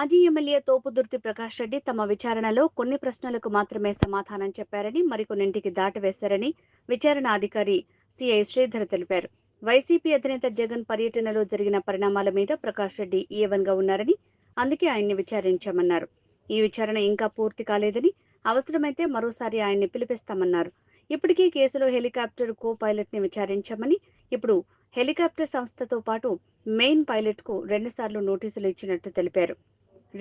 మాజీ ఎమ్మెల్యే తోపుదుర్తి ప్రకాష్ రెడ్డి తమ విచారణలో కొన్ని ప్రశ్నలకు మాత్రమే సమాధానం చెప్పారని, మరికొన్నింటికి దాటవేశారని విచారణ అధికారి సిఐ శ్రీధర్ తెలిపారు. వైసీపీ అధినేత జగన్ పర్యటనలో జరిగిన పరిణామాల మీద ప్రకాష్ రెడ్డి ఏవన్గా ఉన్నారని, అందుకే ఆయన్ని విచారించామన్నారు. ఈ విచారణ ఇంకా పూర్తి కాలేదని, అవసరమైతే మరోసారి ఆయన్ని పిలిపిస్తామన్నారు. ఇప్పటికే కేసులో హెలికాప్టర్ కో పైలట్ ని విచారించామని, ఇప్పుడు హెలికాప్టర్ సంస్థతో పాటు మెయిన్ పైలట్ కు 2 సార్లు నోటీసులు ఇచ్చినట్టు తెలిపారు.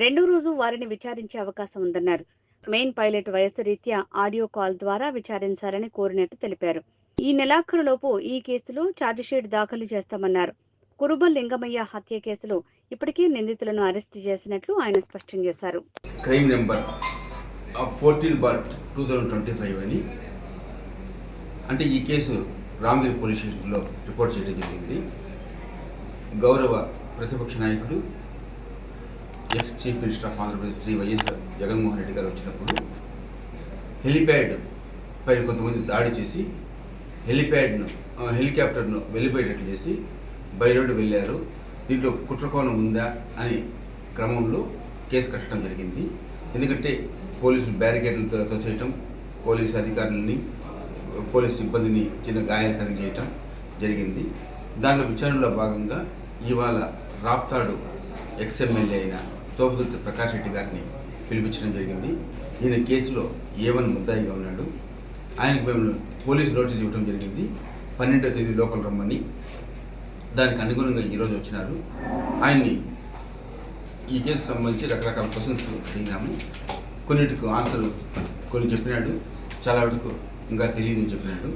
రెండో రోజు వారిని విచారించే అవకాశం ఉందన్నారు. మెయిన్ పైలట్ వయసు రీత్యా ఆడియో కాల్ ద్వారా విచారించాలని కోరినట్టు తెలిపారు. ఈ నెలాఖరులోపు ఈ కేసులో ఛార్జిషీట్ దాఖలు చేస్తామన్నారు. కురుబల్ లింగమయ్య హత్య కేసులో ఇప్పటికే నిందితులను అరెస్టు చేసినట్లు ఆయన స్పష్టం చేశారు. క్రైమ్ నెంబర్ 14/2025 అని అంటే ఈ కేసు రామగిరి పోలీస్ స్టేషన్లో రిపోర్ట్ చేయడం జరిగింది. గౌరవ ప్రతిపక్ష నాయకుడు ex chief minister of Andhra Pradesh Shri YS Jaganmohan Reddy గారు వచ్చినప్పుడు హెలిప్యాడ్ పైన కొంతమంది దాడి చేసి హెలికాప్టర్ను వెళ్ళిపోయేటట్లు చేసి బై రోడ్డు వెళ్ళారు. దీంట్లో కుట్రకోణం ఉందా అని క్రమంలో కేసు కట్టడం జరిగింది. ఎందుకంటే పోలీసులు బ్యారికేడ్లతో తోసేయటం, పోలీసు అధికారులని పోలీసు సిబ్బందిని చిన్న గాయాలు కలిగజేయటం జరిగింది. దానిలో విచారణలో భాగంగా ఇవాళ రాప్తాడు ఎక్స్ఎమ్మెల్యే అయిన తోపుదుర్తి ప్రకాష్ రెడ్డి గారిని పిలిపించడం జరిగింది. ఈయన కేసులో A1 ముద్దాయిగా ఉన్నాడు. ఆయనకు మేము పోలీసు నోటీస్ ఇవ్వడం జరిగింది. 12వ తేదీ లోపల రమ్మని. దానికి అనుగుణంగా ఈరోజు వచ్చినారు. ఆయన్ని ఈ కేసు సంబంధించి రకరకాల క్వశ్చన్స్ అడిగినాము. కొన్నిటికి ఆన్సర్లు కొన్ని చెప్పినాడు, చాలా వరకు ఇంకా తెలియదని చెప్పినాడు.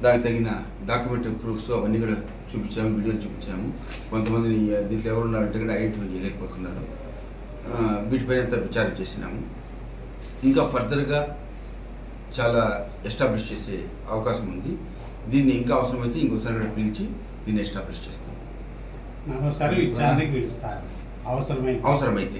దానికి తగిన డాక్యుమెంటరీ ప్రూఫ్స్ అవన్నీ కూడా చూపించాము, వీడియోలు చూపించాము. కొంతమందిని దీంట్లో ఎవరు ఉన్నారంటే కూడా ఐడెంటిఫై చేయలేకపోతున్నారు. వీటిపైన విచారణ చేసినాము. ఇంకా ఫర్దర్గా చాలా ఎస్టాబ్లిష్ చేసే అవకాశం ఉంది. దీన్ని ఇంకా అవసరమైతే ఇంకోసారి కూడా పిలిచి దీన్ని ఎస్టాబ్లిష్ చేస్తాం అవసరమైతే.